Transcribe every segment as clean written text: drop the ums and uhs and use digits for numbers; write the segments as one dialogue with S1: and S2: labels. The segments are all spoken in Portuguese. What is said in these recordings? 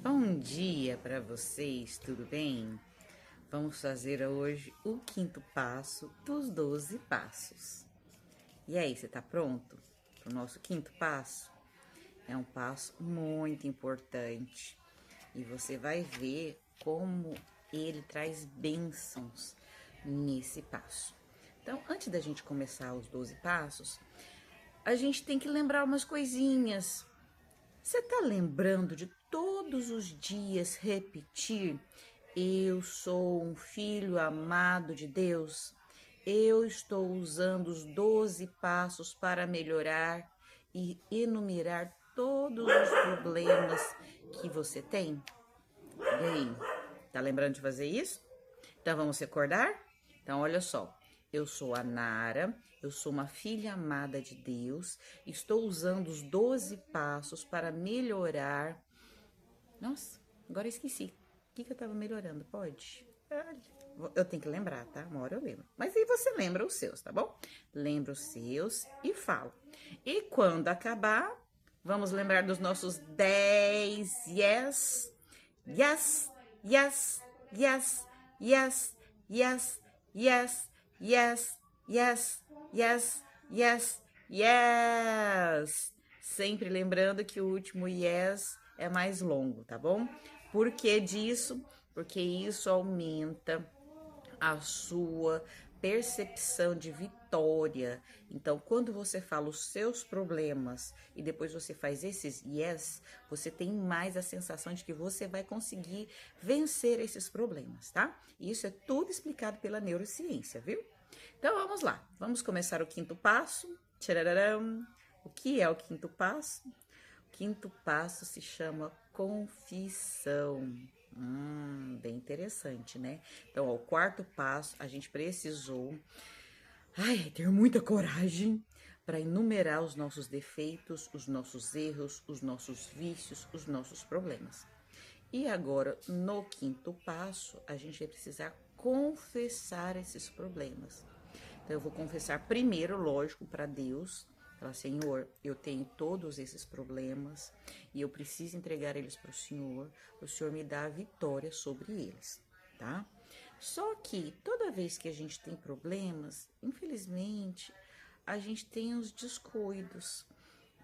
S1: Bom dia para vocês, tudo bem? Vamos fazer hoje o quinto passo dos 12 passos. E aí, você tá pronto para o nosso quinto passo? É um passo muito importante e você vai ver como ele traz bênçãos nesse passo. Então, antes da gente começar os 12 passos, a gente tem que lembrar umas coisinhas. Você tá lembrando de todos os dias repetir: eu sou um filho amado de Deus? Eu estou usando os 12 passos para melhorar e enumerar todos os problemas que você tem? E aí, tá lembrando de fazer isso? Então vamos recordar? Então olha só, eu sou a Nara, eu sou uma filha amada de Deus, estou usando os 12 passos para melhorar. Nossa, agora eu esqueci. O que eu tava melhorando? Pode? Eu tenho que lembrar, tá? Uma hora eu lembro. Mas aí você lembra os seus, tá bom? Lembra os seus e fala. E quando acabar, vamos lembrar dos nossos 10 yes. Yes, yes, yes, yes, yes, yes, yes, yes, yes, yes, yes. Sempre lembrando que o último yes é mais longo, tá bom? Por que disso? Porque isso aumenta a sua percepção de vitória. Então, quando você fala os seus problemas e depois você faz esses yes, você tem mais a sensação de que você vai conseguir vencer esses problemas, tá? Isso é tudo explicado pela neurociência, viu? Então, vamos lá. Vamos começar o quinto passo. Tchararam. O que é o quinto passo? O quinto passo se chama confissão. Bem interessante, né? Então, ó, o quarto passo, a gente precisou ter muita coragem para enumerar os nossos defeitos, os nossos erros, os nossos vícios, os nossos problemas. E agora, no quinto passo, a gente vai precisar confessar esses problemas. Então, eu vou confessar primeiro, lógico, para Deus. Falar: Senhor, eu tenho todos esses problemas e eu preciso entregar eles para o Senhor me dá a vitória sobre eles, tá? Só que toda vez que a gente tem problemas, infelizmente, a gente tem os descuidos,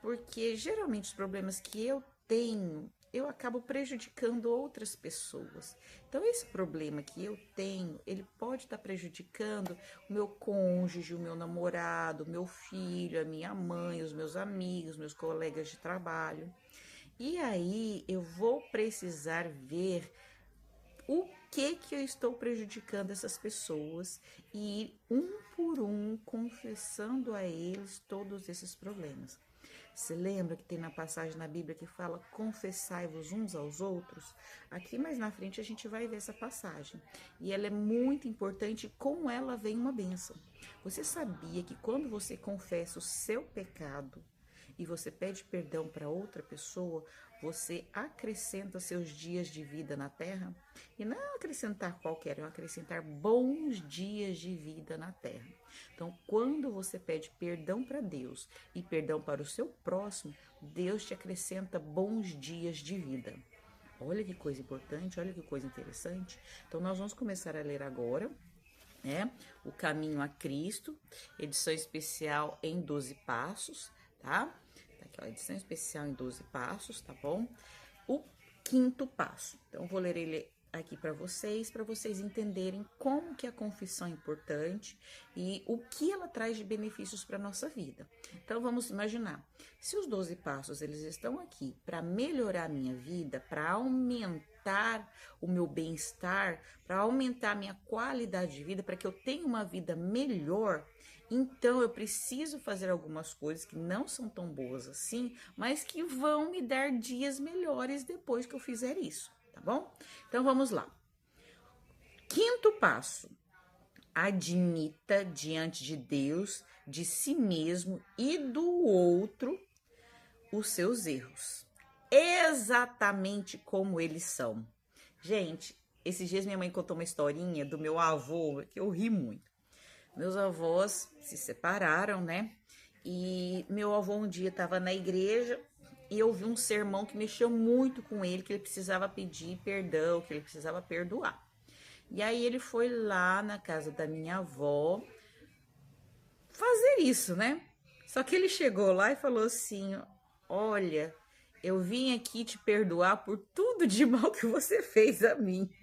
S1: porque geralmente os problemas que eu tenho, eu acabo prejudicando outras pessoas. Então, esse problema que eu tenho, ele pode estar prejudicando o meu cônjuge, o meu namorado, o meu filho, a minha mãe, os meus amigos, meus colegas de trabalho. E aí, eu vou precisar ver o que eu estou prejudicando essas pessoas e ir um por um confessando a eles todos esses problemas. Você lembra que tem na passagem na Bíblia que fala: confessai-vos uns aos outros? Aqui mais na frente a gente vai ver essa passagem. E ela é muito importante, e com ela vem uma bênção. Você sabia que quando você confessa o seu pecado e você pede perdão para outra pessoa, você acrescenta seus dias de vida na terra? E não é acrescentar qualquer, é acrescentar bons dias de vida na terra. Então, quando você pede perdão para Deus e perdão para o seu próximo, Deus te acrescenta bons dias de vida. Olha que coisa importante, olha que coisa interessante. Então, nós vamos começar a ler agora, né? O Caminho a Cristo, edição especial em 12 passos, tá? Tá aqui, ó, edição especial em 12 passos, tá bom? O quinto passo. Então, vou ler ele aqui para vocês entenderem como que a confissão é importante e o que ela traz de benefícios para nossa vida. Então, vamos imaginar, se os 12 passos eles estão aqui para melhorar a minha vida, para aumentar o meu bem-estar, para aumentar a minha qualidade de vida, para que eu tenha uma vida melhor, então eu preciso fazer algumas coisas que não são tão boas assim, mas que vão me dar dias melhores depois que eu fizer isso, tá bom? Então vamos lá. Quinto passo: admita diante de Deus, de si mesmo e do outro os seus erros, exatamente como eles são. Gente, esses dias minha mãe contou uma historinha do meu avô que eu ri muito. Meus avós se separaram, né? E meu avô um dia estava na igreja e ouviu um sermão que mexeu muito com ele, que ele precisava pedir perdão, que ele precisava perdoar. E aí ele foi lá na casa da minha avó fazer isso, né? Só que ele chegou lá e falou assim: olha, eu vim aqui te perdoar por tudo de mal que você fez a mim.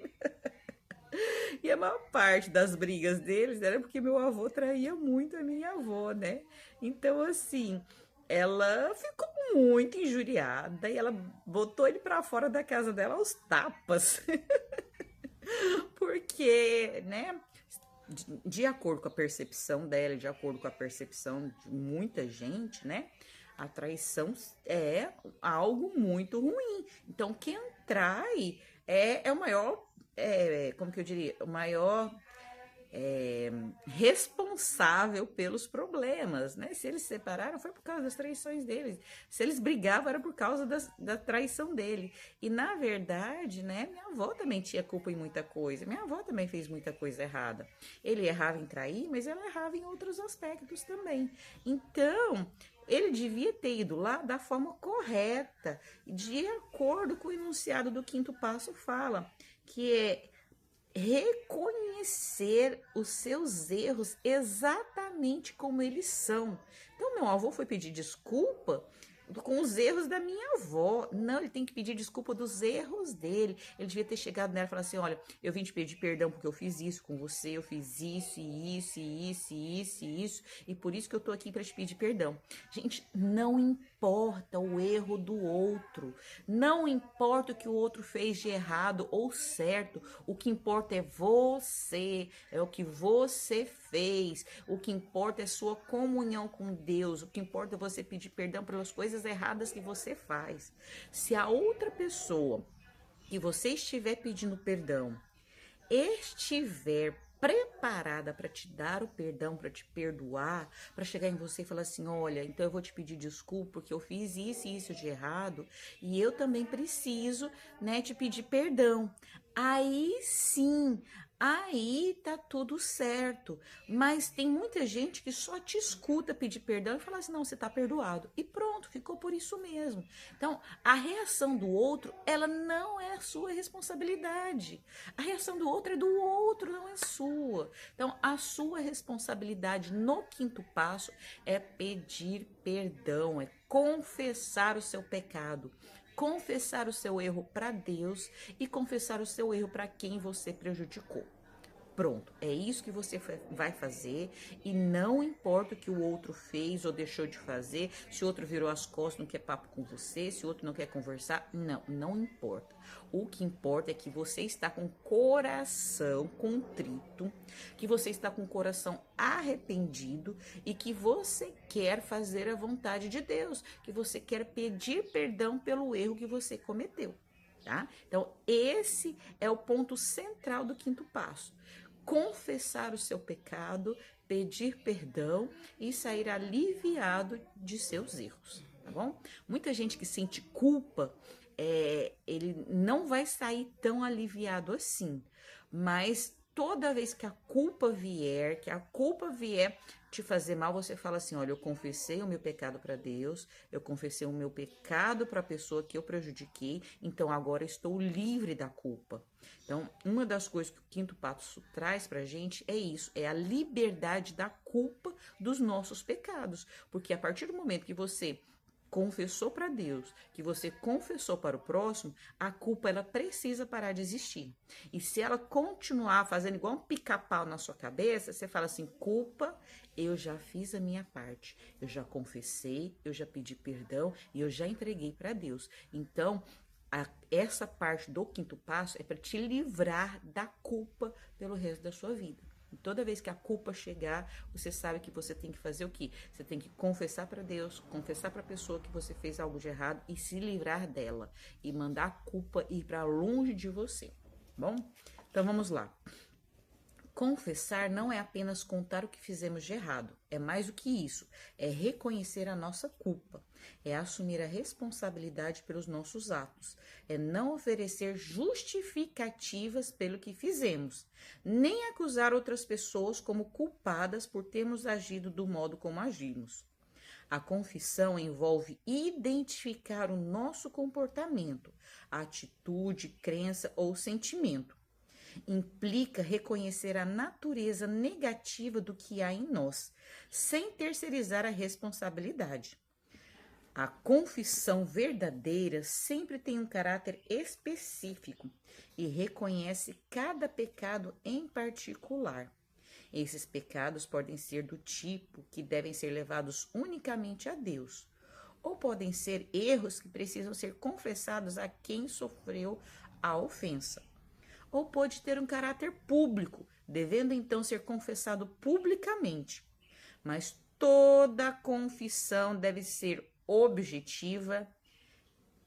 S1: E a maior parte das brigas deles era porque meu avô traía muito a minha avó, né? Então, assim, ela ficou muito injuriada e ela botou ele pra fora da casa dela aos tapas. Porque, né, de acordo com a percepção dela, de acordo com a percepção de muita gente, né, a traição é algo muito ruim. Então, quem trai é o maior, como que eu diria, o maior responsável pelos problemas, né? Se eles se separaram foi por causa das traições deles. Se eles brigavam era por causa da traição dele. E na verdade, né? Minha avó também tinha culpa em muita coisa. Minha avó também fez muita coisa errada. Ele errava em trair, mas ela errava em outros aspectos também. Então, ele devia ter ido lá da forma correta, de acordo com o enunciado do quinto passo fala, que é reconhecer os seus erros exatamente como eles são. Então, meu avô foi pedir desculpa com os erros da minha avó. Não, ele tem que pedir desculpa dos erros dele. Ele devia ter chegado nela e falado assim: olha, eu vim te pedir perdão porque eu fiz isso com você, eu fiz isso, e isso, e isso, e isso, e isso, e por isso que eu tô aqui para te pedir perdão. Gente, não importa o erro do outro, não importa o que o outro fez de errado ou certo, o que importa é você, é o que você fez, o que importa é sua comunhão com Deus, o que importa é você pedir perdão pelas coisas erradas que você faz. Se a outra pessoa que você estiver pedindo perdão estiver preparada para te dar o perdão, para te perdoar, para chegar em você e falar assim: olha, então eu vou te pedir desculpa porque eu fiz isso e isso de errado e eu também preciso, né, te pedir perdão. Aí sim, aí tá tudo certo. Mas tem muita gente que só te escuta pedir perdão e fala assim: não, você tá perdoado. E pronto, ficou por isso mesmo. Então, a reação do outro, ela não é a sua responsabilidade. A reação do outro é do outro, não é sua. Então, a sua responsabilidade no quinto passo é pedir perdão, é confessar o seu pecado, confessar o seu erro para Deus e confessar o seu erro para quem você prejudicou. Pronto, é isso que você vai fazer e não importa o que o outro fez ou deixou de fazer, se o outro virou as costas, não quer papo com você, se o outro não quer conversar, não importa. O que importa é que você está com o coração contrito, que você está com o coração arrependido e que você quer fazer a vontade de Deus, que você quer pedir perdão pelo erro que você cometeu. Tá? Então, esse é o ponto central do quinto passo. Confessar o seu pecado, pedir perdão e sair aliviado de seus erros, tá bom? Muita gente que sente culpa, ele não vai sair tão aliviado assim, mas toda vez que a culpa vier, te fazer mal, você fala assim: olha, eu confessei o meu pecado para Deus, eu confessei o meu pecado para a pessoa que eu prejudiquei, então agora estou livre da culpa. Então, uma das coisas que o quinto passo traz pra gente é isso, é a liberdade da culpa dos nossos pecados, porque a partir do momento que você confessou para Deus, que você confessou para o próximo, a culpa ela precisa parar de existir. E se ela continuar fazendo igual um pica-pau na sua cabeça, você fala assim: culpa, eu já fiz a minha parte, eu já confessei, eu já pedi perdão e eu já entreguei para Deus. Então, essa parte do quinto passo é para te livrar da culpa pelo resto da sua vida. E toda vez que a culpa chegar, você sabe que você tem que fazer o quê? Você tem que confessar para Deus, confessar para a pessoa que você fez algo de errado e se livrar dela. E mandar a culpa ir para longe de você. Bom? Então vamos lá. Confessar não é apenas contar o que fizemos de errado, é mais do que isso, é reconhecer a nossa culpa, é assumir a responsabilidade pelos nossos atos, é não oferecer justificativas pelo que fizemos, nem acusar outras pessoas como culpadas por termos agido do modo como agimos. A confissão envolve identificar o nosso comportamento, atitude, crença ou sentimento. Implica reconhecer a natureza negativa do que há em nós, sem terceirizar a responsabilidade. A confissão verdadeira sempre tem um caráter específico e reconhece cada pecado em particular. Esses pecados podem ser do tipo que devem ser levados unicamente a Deus, ou podem ser erros que precisam ser confessados a quem sofreu a ofensa. Ou pode ter um caráter público, devendo então ser confessado publicamente. Mas toda confissão deve ser objetiva,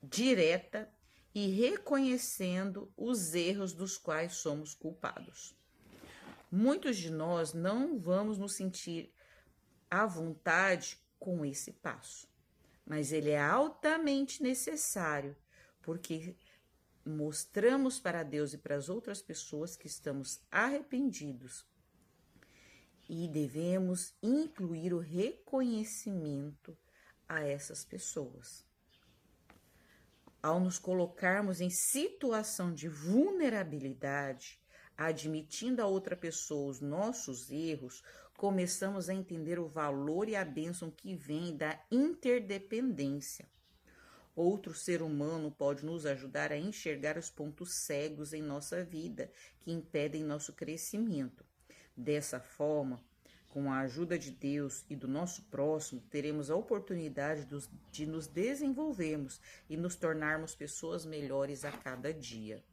S1: direta e reconhecendo os erros dos quais somos culpados. Muitos de nós não vamos nos sentir à vontade com esse passo, mas ele é altamente necessário, porque mostramos para Deus e para as outras pessoas que estamos arrependidos e devemos incluir o reconhecimento a essas pessoas. Ao nos colocarmos em situação de vulnerabilidade, admitindo a outra pessoa os nossos erros, começamos a entender o valor e a bênção que vem da interdependência. Outro ser humano pode nos ajudar a enxergar os pontos cegos em nossa vida que impedem nosso crescimento. Dessa forma, com a ajuda de Deus e do nosso próximo, teremos a oportunidade de nos desenvolvermos e nos tornarmos pessoas melhores a cada dia.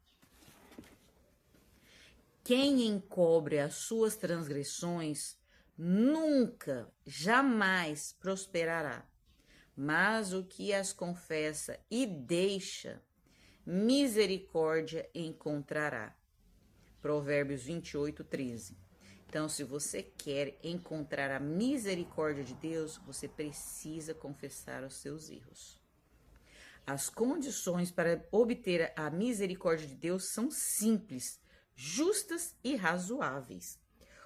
S1: Quem encobre as suas transgressões nunca, jamais prosperará, mas o que as confessa e deixa, misericórdia encontrará. Provérbios 28, 13. Então, se você quer encontrar a misericórdia de Deus, você precisa confessar os seus erros. As condições para obter a misericórdia de Deus são simples, justas e razoáveis.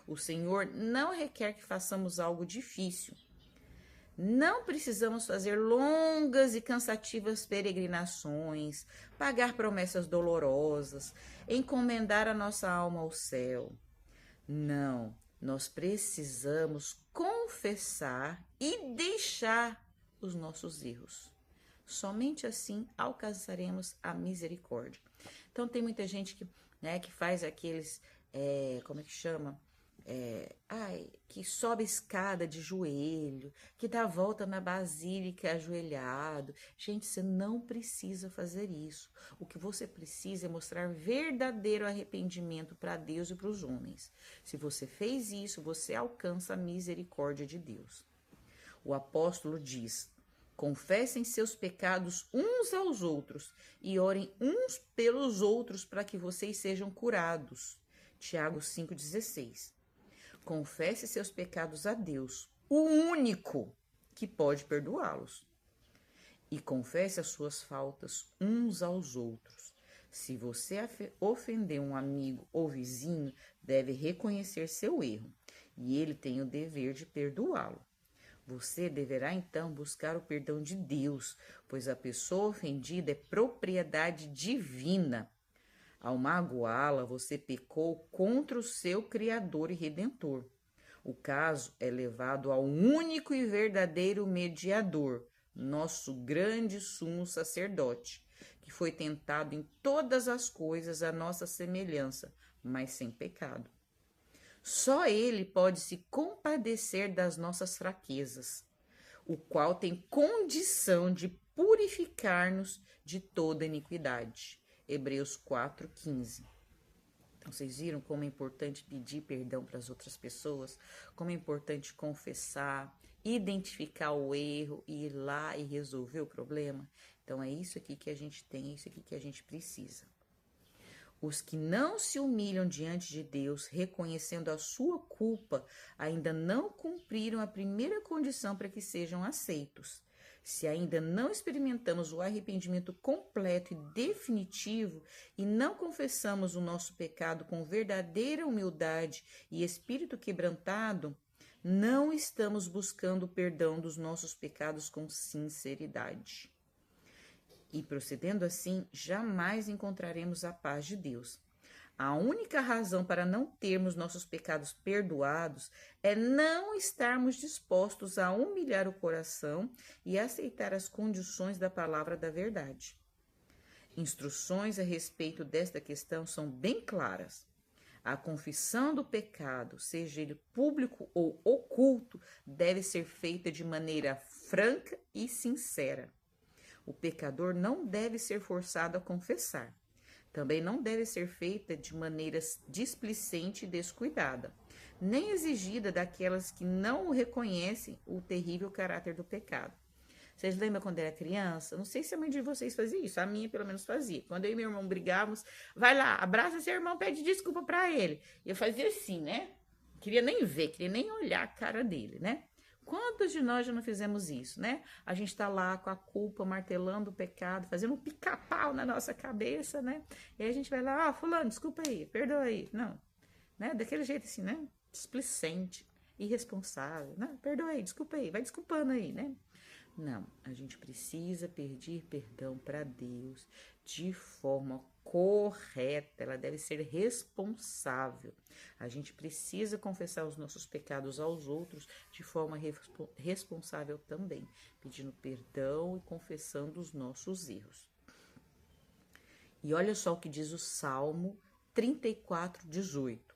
S1: O Senhor não requer que façamos algo difícil. Não precisamos fazer longas e cansativas peregrinações, pagar promessas dolorosas, encomendar a nossa alma ao céu. Não, nós precisamos confessar e deixar os nossos erros. Somente assim alcançaremos a misericórdia. Então tem muita gente que faz aqueles, como é que chama? Que sobe escada de joelho, que dá volta na basílica ajoelhado. Gente, você não precisa fazer isso. O que você precisa é mostrar verdadeiro arrependimento para Deus e para os homens. Se você fez isso, você alcança a misericórdia de Deus. O apóstolo diz: confessem seus pecados uns aos outros e orem uns pelos outros para que vocês sejam curados. Tiago 5,16. Confesse seus pecados a Deus, o único que pode perdoá-los. E confesse as suas faltas uns aos outros. Se você ofender um amigo ou vizinho, deve reconhecer seu erro, e ele tem o dever de perdoá-lo. Você deverá então buscar o perdão de Deus, pois a pessoa ofendida é propriedade divina. Ao magoá-la, você pecou contra o seu Criador e Redentor. O caso é levado ao único e verdadeiro mediador, nosso grande sumo sacerdote, que foi tentado em todas as coisas à nossa semelhança, mas sem pecado. Só ele pode se compadecer das nossas fraquezas, o qual tem condição de purificar-nos de toda iniquidade. Hebreus 4:15. Então, vocês viram como é importante pedir perdão para as outras pessoas? Como é importante confessar, identificar o erro e ir lá e resolver o problema? Então, é isso aqui que a gente tem, é isso aqui que a gente precisa. Os que não se humilham diante de Deus, reconhecendo a sua culpa, ainda não cumpriram a primeira condição para que sejam aceitos. Se ainda não experimentamos o arrependimento completo e definitivo e não confessamos o nosso pecado com verdadeira humildade e espírito quebrantado, não estamos buscando o perdão dos nossos pecados com sinceridade. E procedendo assim, jamais encontraremos a paz de Deus. A única razão para não termos nossos pecados perdoados é não estarmos dispostos a humilhar o coração e aceitar as condições da palavra da verdade. Instruções a respeito desta questão são bem claras. A confissão do pecado, seja ele público ou oculto, deve ser feita de maneira franca e sincera. O pecador não deve ser forçado a confessar. Também não deve ser feita de maneira displicente e descuidada, nem exigida daquelas que não reconhecem o terrível caráter do pecado. Vocês lembram quando era criança? Não sei se a mãe de vocês fazia isso, a minha pelo menos fazia. Quando eu e meu irmão brigávamos, vai lá, abraça seu irmão, pede desculpa pra ele. Eu fazia assim, né? Queria nem ver, queria nem olhar a cara dele, né? Quantos de nós já não fizemos isso, né? A gente tá lá com a culpa, martelando o pecado, fazendo um pica-pau na nossa cabeça, né? E aí a gente vai lá, fulano, desculpa aí, perdoa aí. Não, né? Daquele jeito assim, né? Displicente, irresponsável, né? Perdoa aí, desculpa aí, vai desculpando aí, né? Não, a gente precisa pedir perdão para Deus de forma correta, ela deve ser responsável. A gente precisa confessar os nossos pecados aos outros de forma responsável também, pedindo perdão e confessando os nossos erros. E olha só o que diz o Salmo 34:18.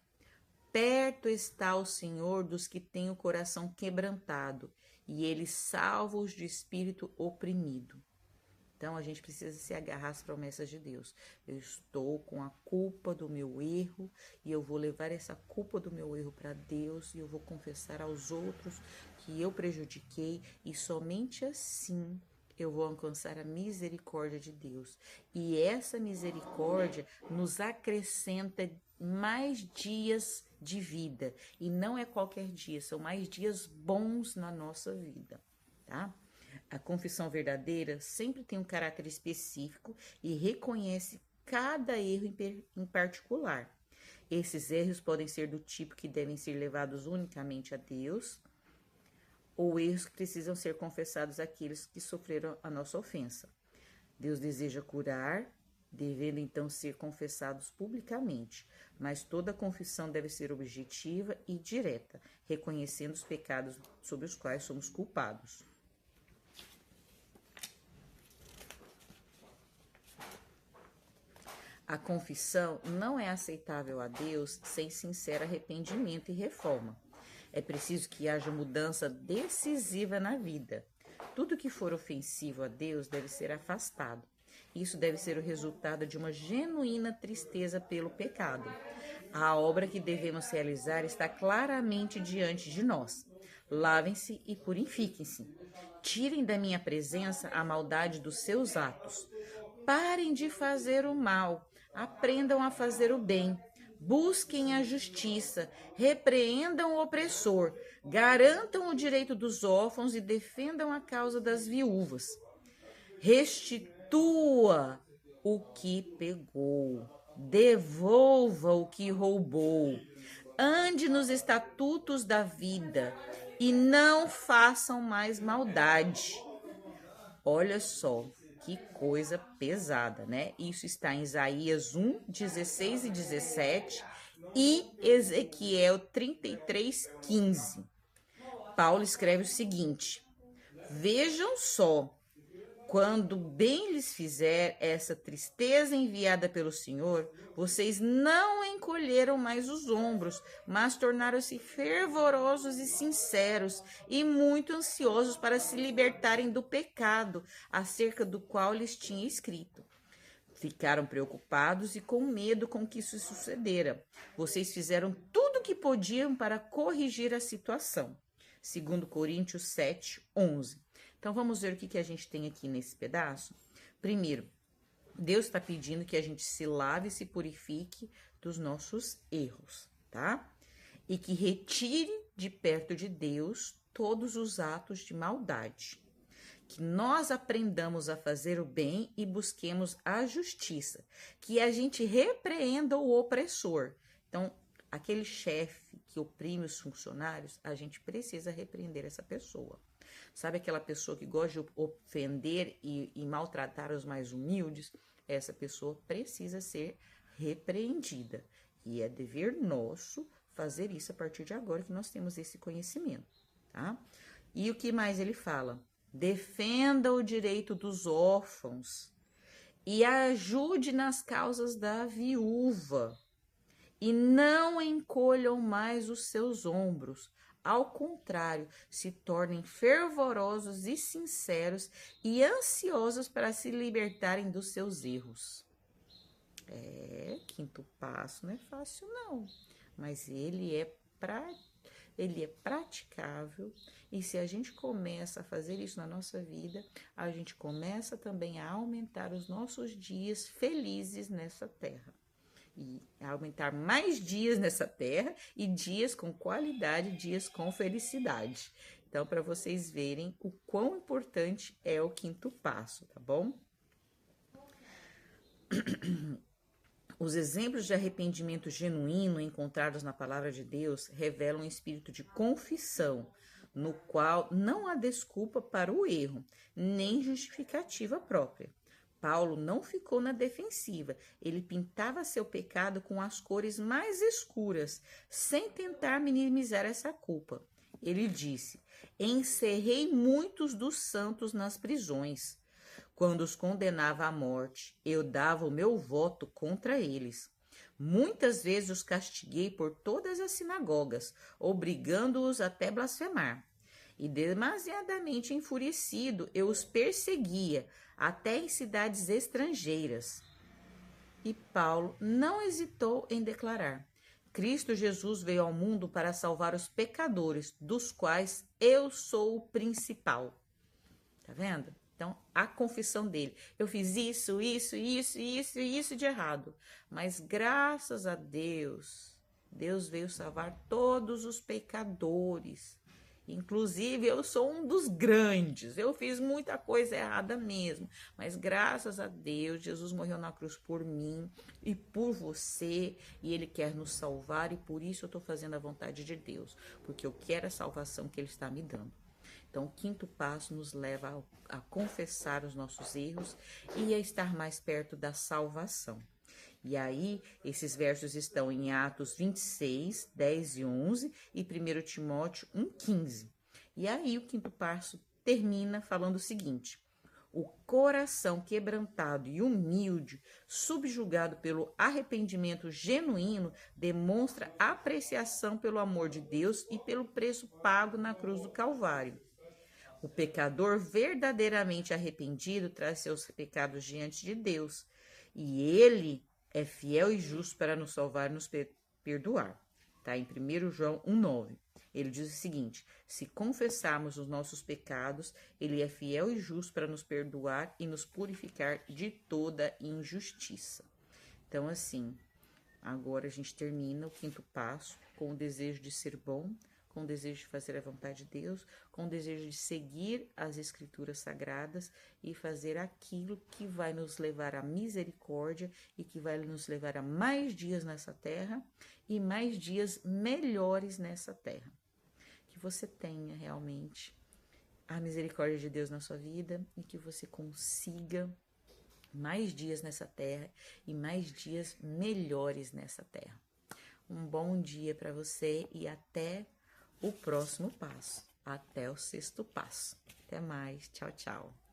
S1: Perto está o Senhor dos que têm o coração quebrantado, e ele salva os de espírito oprimido. Então, a gente precisa se agarrar às promessas de Deus. Eu estou com a culpa do meu erro e eu vou levar essa culpa do meu erro para Deus e eu vou confessar aos outros que eu prejudiquei e somente assim eu vou alcançar a misericórdia de Deus. E essa misericórdia nos acrescenta mais dias de vida. E não é qualquer dia, são mais dias bons na nossa vida, tá? A confissão verdadeira sempre tem um caráter específico e reconhece cada erro em particular. Esses erros podem ser do tipo que devem ser levados unicamente a Deus, ou erros que precisam ser confessados àqueles que sofreram a nossa ofensa. Deus deseja curar, devendo então ser confessados publicamente, mas toda confissão deve ser objetiva e direta, reconhecendo os pecados sobre os quais somos culpados. A confissão não é aceitável a Deus sem sincero arrependimento e reforma. É preciso que haja mudança decisiva na vida. Tudo que for ofensivo a Deus deve ser afastado. Isso deve ser o resultado de uma genuína tristeza pelo pecado. A obra que devemos realizar está claramente diante de nós. Lavem-se e purifiquem-se. Tirem da minha presença a maldade dos seus atos. Parem de fazer o mal. Aprendam a fazer o bem, busquem a justiça, repreendam o opressor, garantam o direito dos órfãos e defendam a causa das viúvas. Restitua o que pegou, devolva o que roubou, ande nos estatutos da vida e não façam mais maldade. Olha só. Que coisa pesada, né? Isso está em Isaías 1, 16 e 17 e Ezequiel 33, 15. Paulo escreve o seguinte: vejam só, quando bem lhes fizer essa tristeza enviada pelo Senhor, vocês não encolheram mais os ombros, mas tornaram-se fervorosos e sinceros e muito ansiosos para se libertarem do pecado, acerca do qual lhes tinha escrito. Ficaram preocupados e com medo com que isso sucedera. Vocês fizeram tudo o que podiam para corrigir a situação. 2 Coríntios 7, 11. Então, vamos ver o que a gente tem aqui nesse pedaço. Primeiro, Deus está pedindo que a gente se lave e se purifique dos nossos erros, tá? E que retire de perto de Deus todos os atos de maldade. Que nós aprendamos a fazer o bem e busquemos a justiça. Que a gente repreenda o opressor. Então, Aquele chefe que oprime os funcionários, a gente precisa repreender essa pessoa. Sabe aquela pessoa que gosta de ofender e maltratar os mais humildes? Essa pessoa precisa ser repreendida. E é dever nosso fazer isso a partir de agora que nós temos esse conhecimento, tá? E o que mais ele fala? Defenda o direito dos órfãos e ajude nas causas da viúva. E não encolham mais os seus ombros. Ao contrário, se tornem fervorosos e sinceros e ansiosos para se libertarem dos seus erros. Quinto passo não é fácil não, mas ele é praticável, e se a gente começa a fazer isso na nossa vida, a gente começa também a aumentar os nossos dias felizes nessa terra. E aumentar mais dias nessa terra e dias com qualidade, dias com felicidade. Então, para vocês verem o quão importante é o quinto passo, tá bom? Os exemplos de arrependimento genuíno encontrados na palavra de Deus revelam um espírito de confissão, no qual não há desculpa para o erro, nem justificativa própria. Paulo não ficou na defensiva, ele pintava seu pecado com as cores mais escuras, sem tentar minimizar essa culpa. Ele disse: encerrei muitos dos santos nas prisões. Quando os condenava à morte, eu dava o meu voto contra eles. Muitas vezes os castiguei por todas as sinagogas, obrigando-os até blasfemar. E demasiadamente enfurecido, eu os perseguia, até em cidades estrangeiras. E Paulo não hesitou em declarar: Cristo Jesus veio ao mundo para salvar os pecadores, dos quais eu sou o principal. Tá vendo? Então, a confissão dele: eu fiz isso de errado. Mas graças a Deus, Deus veio salvar todos os pecadores. Inclusive, eu sou um dos grandes. Eu fiz muita coisa errada mesmo. Mas graças a Deus, Jesus morreu na cruz por mim e por você. E Ele quer nos salvar. E por isso eu estou fazendo a vontade de Deus. Porque eu quero a salvação que Ele está me dando. Então, o quinto passo nos leva a confessar os nossos erros e a estar mais perto da salvação. E aí, esses versos estão em Atos 26, 10 e 11 e 1 Timóteo 1, 15. E aí, o quinto passo termina falando o seguinte: o coração quebrantado e humilde, subjugado pelo arrependimento genuíno, demonstra apreciação pelo amor de Deus e pelo preço pago na cruz do Calvário. O pecador verdadeiramente arrependido traz seus pecados diante de Deus, e Ele é fiel e justo para nos salvar e nos perdoar. Tá? Em 1 João 1,9. Ele diz o seguinte: se confessarmos os nossos pecados, Ele é fiel e justo para nos perdoar e nos purificar de toda injustiça. Então, assim, agora a gente termina o quinto passo com o desejo de ser bom, com o desejo de fazer a vontade de Deus, com o desejo de seguir as escrituras sagradas e fazer aquilo que vai nos levar à misericórdia e que vai nos levar a mais dias nessa terra e mais dias melhores nessa terra. Que você tenha realmente a misericórdia de Deus na sua vida e que você consiga mais dias nessa terra e mais dias melhores nessa terra. Um bom dia para você e até o próximo passo, até o sexto passo. Até mais, tchau, tchau.